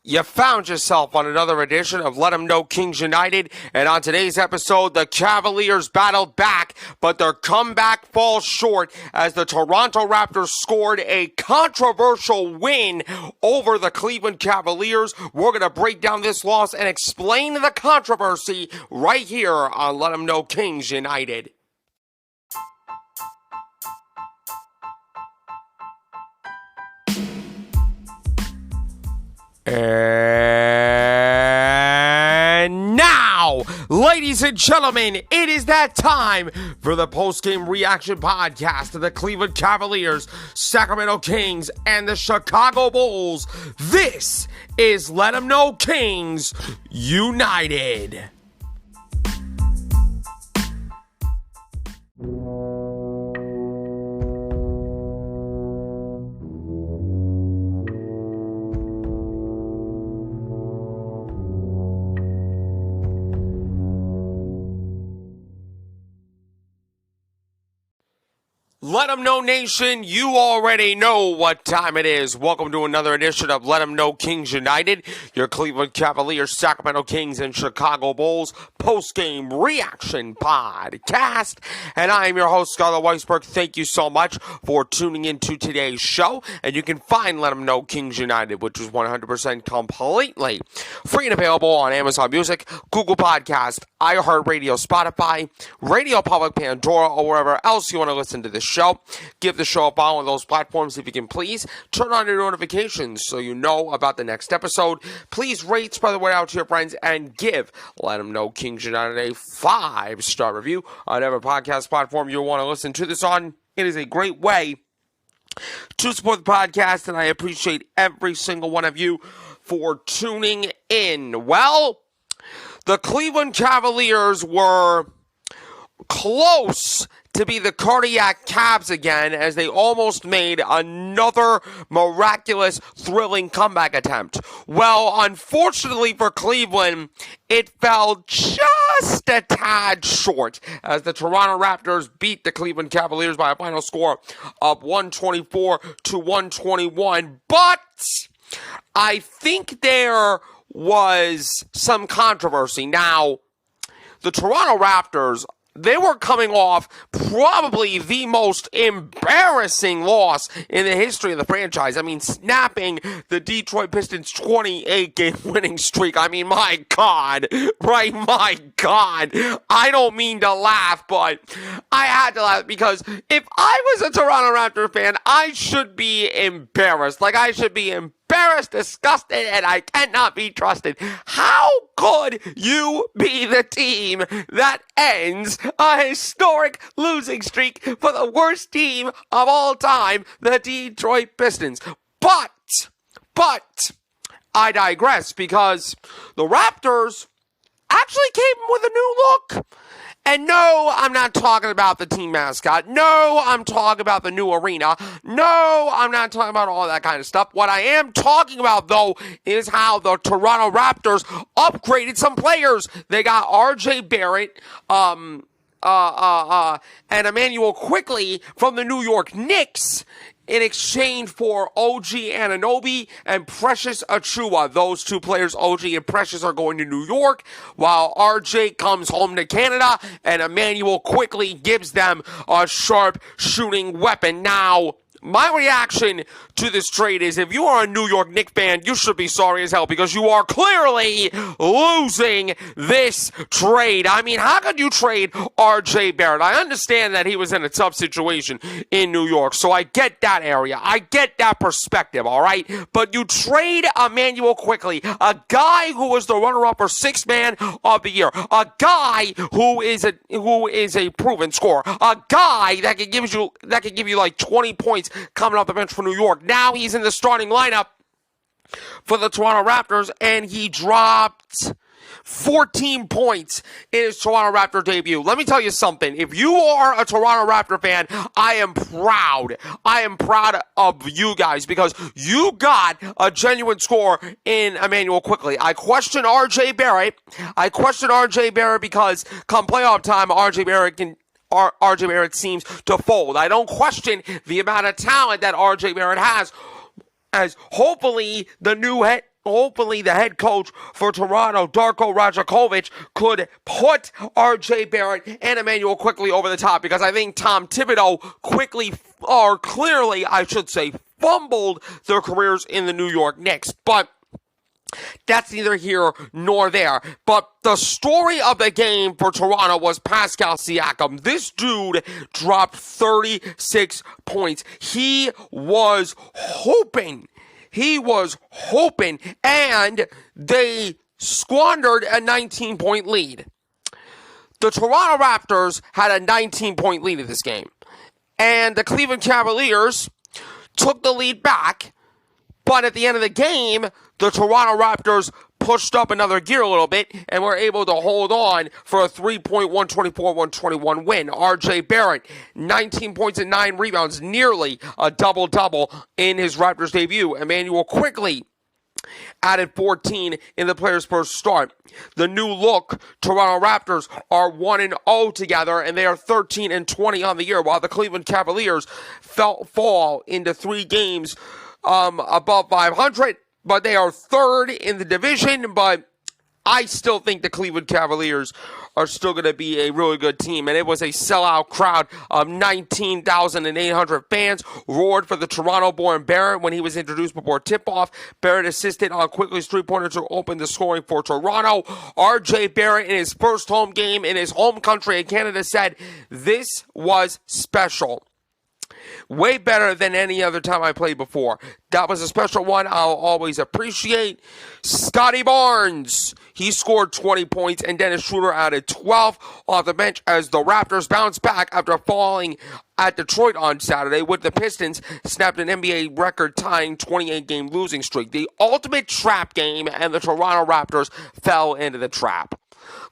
You found yourself on another edition of Let 'Em Know Kings United, and on today's episode, the Cavaliers battled back, but their comeback falls short as the Toronto Raptors scored a controversial win over the Cleveland Cavaliers. We're going to break down this loss and explain the controversy right here on Let 'Em Know Kings United. And now, ladies and gentlemen, it is that time for the post-game reaction podcast of the Cleveland Cavaliers, Sacramento Kings, and the Chicago Bulls. This is Let 'Em Know Kings United. Let 'em know, Nation, you already know what time it is. Welcome to another edition of Let 'em Know Kings United, your Cleveland Cavaliers, Sacramento Kings, and Chicago Bulls post-game reaction podcast. And I am your host, Scarlett Weisberg. Thank you so much for tuning into today's show. And you can find Let 'em Know Kings United, which is 100% completely free and available on Amazon Music, Google Podcast, iHeartRadio, Spotify, Radio Public, Pandora, or wherever else you want to listen to this show. Give the show a follow on those platforms if you can, please. Turn on your notifications so you know about the next episode. Please rate, spread the word out to your friends, and give Let 'Em Know Kings United a 5-star review on every podcast platform you want to listen to this on. It is a great way to support the podcast, and I appreciate every single one of you for tuning in. Well, the Cleveland Cavaliers were close to be the cardiac Cavs again as they almost made another miraculous, thrilling comeback attempt. Well, unfortunately for Cleveland, it fell just a tad short as the Toronto Raptors beat the Cleveland Cavaliers by a final score of 124-121. But I think there was some controversy. Now, the Toronto Raptors, they were coming off probably the most embarrassing loss in the history of the franchise. I mean, snapping the Detroit Pistons' 28-game winning streak. I mean, my God, right? My God. I don't mean to laugh, but I had to laugh because if I was a Toronto Raptors fan, I should be embarrassed. Like, I should be embarrassed, disgusted, and I cannot be trusted. How could you be the team that ends a historic losing streak for the worst team of all time, the Detroit Pistons? But, I digress because the Raptors actually came with a new look. And no, I'm not talking about the team mascot. No, I'm talking about the new arena. No, I'm not talking about all that kind of stuff. What I am talking about, though, is how the Toronto Raptors upgraded some players. They got R.J. Barrett, and Emmanuel Quickly from the New York Knicks in exchange for OG Anunoby and Precious Achiuwa. Those two players, OG and Precious, are going to New York, while RJ comes home to Canada, and Emmanuel Quickly gives them a sharp shooting weapon. Now, my reaction to this trade is if you are a New York Knicks fan, you should be sorry as hell because you are clearly losing this trade. I mean, how could you trade R.J. Barrett? I understand that he was in a tough situation in New York, so I get that area. I get that perspective, all right? But you trade Emmanuel Quickly, a guy who was the runner-up for Sixth Man of the Year, a guy who is a proven scorer, a guy that can give you like 20 points coming off the bench for New York. Now he's in the starting lineup for the Toronto Raptors, and he dropped 14 points in his Toronto Raptor debut. Let me tell you something. If you are a Toronto Raptor fan, I am proud. I am proud of you guys because you got a genuine score in Emmanuel Quickly. I question R.J. Barrett. Because come playoff time, R.J. Barrett seems to fold. I don't question the amount of talent that R.J. Barrett has, as hopefully the new hopefully the head coach for Toronto, Darko Rajakovic, could put RJ Barrett and Emmanuel Quickley over the top, because I think Tom Thibodeau clearly, I should say, fumbled their careers in the New York Knicks. But that's neither here nor there. But the story of the game for Toronto was Pascal Siakam. This dude dropped 36 points. He was hoping, and they squandered a 19-point lead. The Toronto Raptors had a 19-point lead in this game, and the Cleveland Cavaliers took the lead back, but at the end of the game, the Toronto Raptors pushed up another gear a little bit and were able to hold on for a 3-point 124-121 win. RJ Barrett, 19 points and 9 rebounds, nearly a double-double in his Raptors debut. Emmanuel Quickley added 14 in the players' first start. The new look Toronto Raptors are 1-0 together, and they are 13-20 on the year, while the Cleveland Cavaliers fall into 3 games above 500. But they are third in the division, but I still think the Cleveland Cavaliers are still going to be a really good team. And it was a sellout crowd of 19,800 fans roared for the Toronto-born Barrett when he was introduced before tip-off. Barrett assisted on Quickly's three-pointer to open the scoring for Toronto. RJ Barrett, in his first home game in his home country in Canada, said, "This was special. Way better than any other time I played before. That was a special one I'll always appreciate." Scotty Barnes, he scored 20 points, and Dennis Schroeder added 12 off the bench as the Raptors bounced back after falling at Detroit on Saturday, with the Pistons snapped an NBA record-tying 28-game losing streak. The ultimate trap game, and the Toronto Raptors fell into the trap.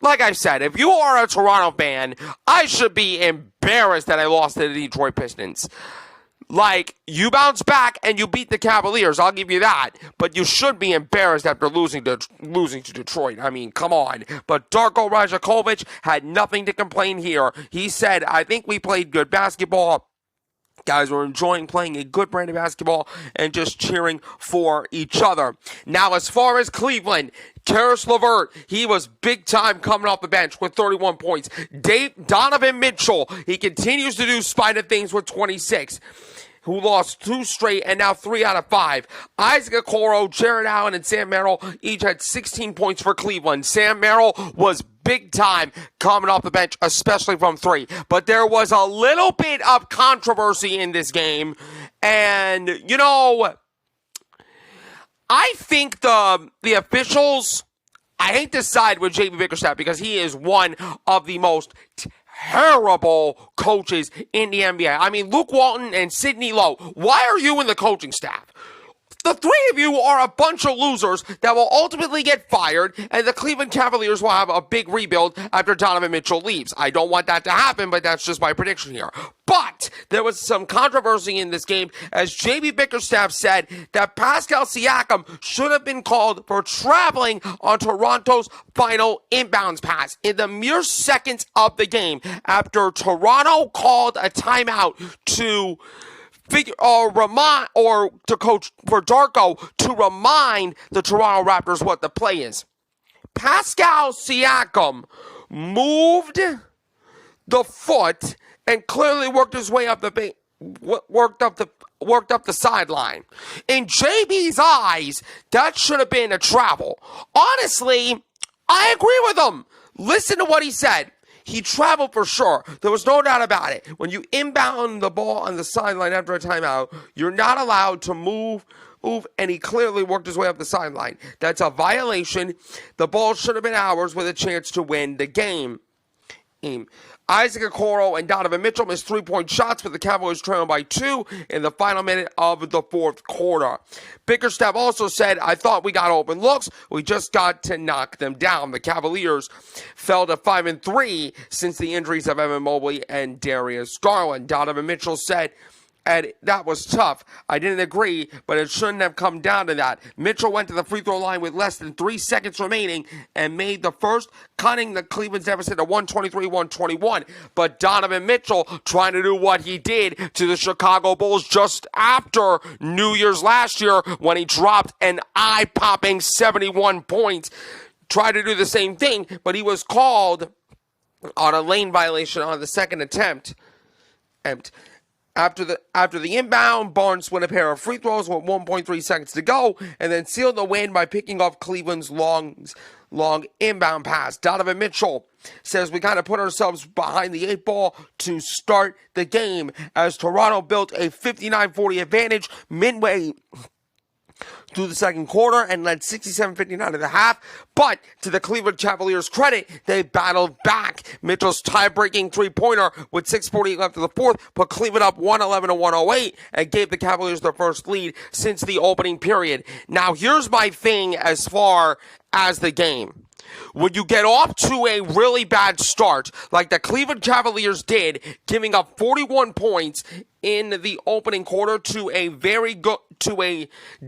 Like I said, if you are a Toronto fan, I should be embarrassed that I lost to the Detroit Pistons. Like, you bounce back and you beat the Cavaliers, I'll give you that. But you should be embarrassed after losing to Detroit. I mean, come on. But Darko Rajakovic had nothing to complain here. He said, "I think we played good basketball. Guys were enjoying playing a good brand of basketball and just cheering for each other." Now, as far as Cleveland, Karis LeVert, he was big time coming off the bench with 31 points. Donovan Mitchell, he continues to do spider things with 26, who lost 2 straight and now 3 out of 5. Isaac Okoro, Jared Allen, and Sam Merrill each had 16 points for Cleveland. Sam Merrill was big time coming off the bench, especially from 3. But there was a little bit of controversy in this game. And, you know, I think the officials, I hate to side with JB Bickerstaff because he is one of the most terrible coaches in the NBA. I mean, Luke Walton and Sidney Lowe, why are you in the coaching staff? The 3 of you are a bunch of losers that will ultimately get fired, and the Cleveland Cavaliers will have a big rebuild after Donovan Mitchell leaves. I don't want that to happen, but that's just my prediction here. But there was some controversy in this game, as JB Bickerstaff said that Pascal Siakam should have been called for traveling on Toronto's final inbounds pass in the mere seconds of the game after Toronto called a timeout to coach for Darko to remind the Toronto Raptors what the play is. Pascal Siakam moved the foot and clearly worked his way up worked up the sideline. In JB's eyes, that should have been a travel. Honestly, I agree with him. Listen to what he said. He traveled for sure. There was no doubt about it. When you inbound the ball on the sideline after a timeout, you're not allowed to move, and he clearly worked his way up the sideline. That's a violation. The ball should have been ours with a chance to win the game. Isaac Okoro and Donovan Mitchell missed 3-point shots, but the Cavaliers trailing by 2 in the final minute of the fourth quarter. Bickerstaff also said, "I thought we got open looks. We just got to knock them down." The Cavaliers fell to 5-3 since the injuries of Evan Mobley and Darius Garland. Donovan Mitchell said, And that was tough. I didn't agree, but it shouldn't have come down to that. Mitchell went to the free throw line with less than 3 seconds remaining and made the first, cutting the Cleveland's deficit to 123-121. But Donovan Mitchell trying to do what he did to the Chicago Bulls just after New Year's last year when he dropped an eye-popping 71 points. Tried to do the same thing, but he was called on a lane violation on the second attempt. After the inbound, Barnes won a pair of free throws with 1.3 seconds to go, and then sealed the win by picking off Cleveland's long inbound pass. Donovan Mitchell says we kind of put ourselves behind the 8 ball to start the game as Toronto built a 59-40 advantage midway through the second quarter and led 67-59 at the half. But to the Cleveland Cavaliers' credit, they battled back. Mitchell's tie-breaking three-pointer with 6:48 left in the fourth put Cleveland up 111-108 and gave the Cavaliers their first lead since the opening period. Now, here's my thing as far as the game. When you get off to a really bad start, like the Cleveland Cavaliers did, giving up 41 points in the opening quarter to a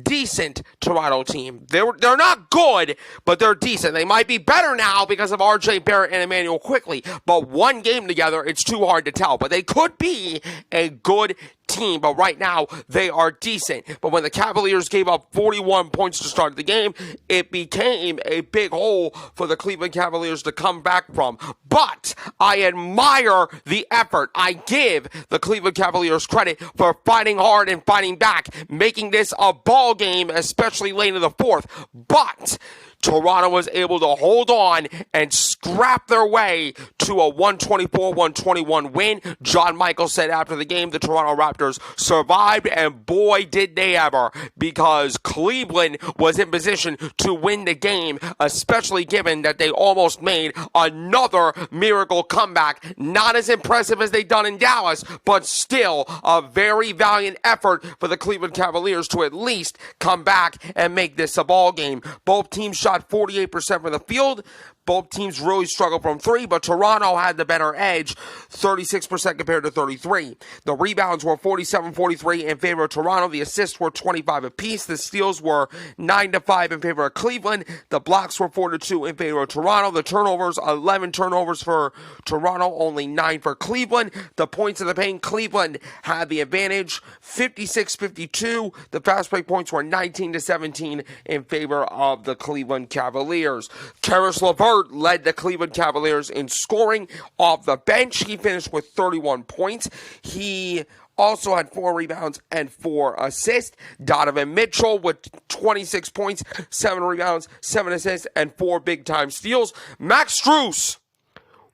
decent Toronto team. They're not good, but they're decent. They might be better now because of R.J. Barrett and Emmanuel Quickley, but one game together, it's too hard to tell. But they could be a good team, but right now they are decent. But when the Cavaliers gave up 41 points to start the game, it became a big hole for the Cleveland Cavaliers to come back from. But I admire the effort. I give the Cleveland Cavaliers credit for fighting hard and fighting back, making this a ball game, especially late in the fourth. But Toronto was able to hold on and scrap their way to a 124-121 win. John Michael said after the game the Toronto Raptors survived, and boy did they ever, because Cleveland was in position to win the game, especially given that they almost made another miracle comeback. Not as impressive as they done in Dallas, but still a very valiant effort for the Cleveland Cavaliers to at least come back and make this a ball game. Both teams shot 48% from the field. Both teams really struggled from three, but Toronto had the better edge, 36% compared to 33%. The rebounds were 47-43 in favor of Toronto. The assists were 25 apiece. The steals were 9-5 in favor of Cleveland. The blocks were 4-2 in favor of Toronto. The turnovers, 11 turnovers for Toronto, only 9 for Cleveland. The points of the paint, Cleveland had the advantage, 56-52. The fast break points were 19-17 in favor of the Cleveland Cavaliers. Karis LeVert led the Cleveland Cavaliers in scoring off the bench. He finished with 31 points. He also had 4 rebounds and 4 assists. Donovan Mitchell with 26 points, 7 rebounds, 7 assists, and 4 big-time steals. Max Strus,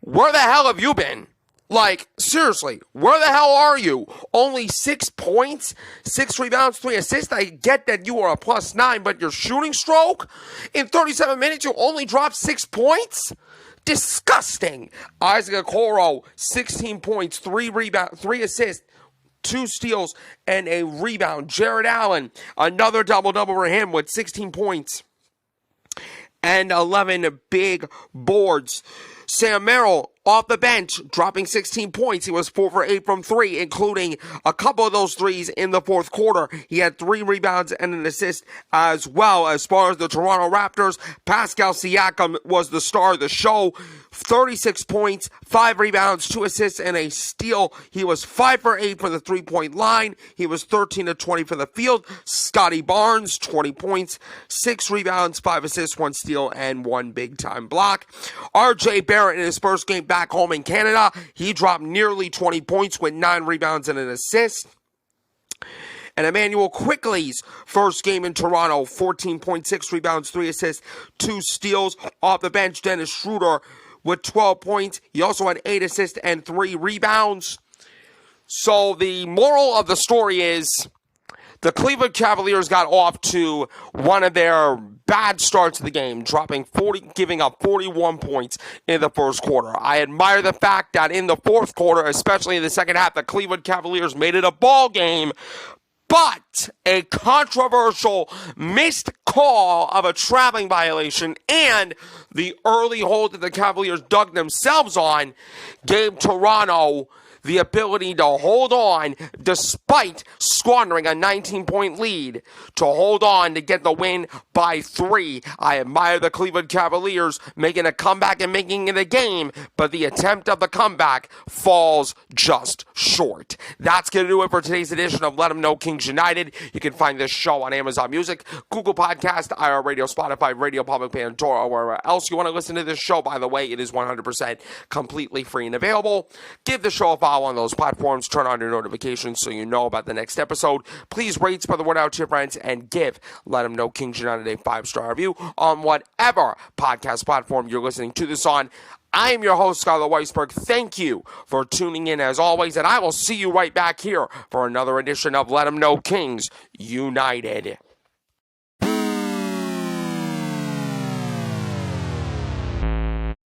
where the hell have you been? Like, seriously, where the hell are you? Only 6 points, 6 rebounds, 3 assists. I get that you are a +9, but your shooting stroke in 37 minutes, you only dropped 6 points? Disgusting. Isaac Okoro, 16 points, 3 rebounds, 3 assists, 2 steals, and a rebound. Jared Allen, another double-double for him with 16 points and 11 big boards. Sam Merrill off the bench, dropping 16 points. He was 4 for 8 from 3, including a couple of those threes in the fourth quarter. He had 3 rebounds and an assist as well. As far as the Toronto Raptors, Pascal Siakam was the star of the show. 36 points, 5 rebounds, 2 assists, and a steal. He was 5 for 8 from the three-point line. He was 13 of 20 from the field. Scotty Barnes, 20 points, 6 rebounds, 5 assists, 1 steal, and 1 big-time block. R.J. Barrett in his first game back home in Canada, he dropped nearly 20 points with 9 rebounds and an assist. And Emmanuel Quickley's first game in Toronto, 14.6 rebounds, 3 assists, 2 steals. Off the bench, Dennis Schroeder with 12 points. He also had 8 assists and 3 rebounds. So the moral of the story is the Cleveland Cavaliers got off to one of their bad starts of the game, giving up 41 points in the first quarter. I admire the fact that in the fourth quarter, especially in the second half, the Cleveland Cavaliers made it a ball game. But a controversial missed call of a traveling violation and the early hold that the Cavaliers dug themselves on gave Toronto the ability to hold on despite squandering a 19-point lead, to hold on to get the win by 3. I admire the Cleveland Cavaliers making a comeback and making it a game, but the attempt of the comeback falls just short. That's going to do it for today's edition of Let 'Em Know Kings United. You can find this show on Amazon Music, Google Podcast, iHeartRadio, Spotify, Radio Public, Pandora, or wherever else you want to listen to this show. By the way, it is 100% completely free and available. Give the show a follow on those platforms. Turn on your notifications so you know about the next episode. Please rate, spread the word out to your friends, and give Let 'Em Know Kings United a 5-star review on whatever podcast platform you're listening to this on. I am your host, Skylar Weisberg. Thank you for tuning in as always, and I will see you right back here for another edition of Let 'Em Know Kings United.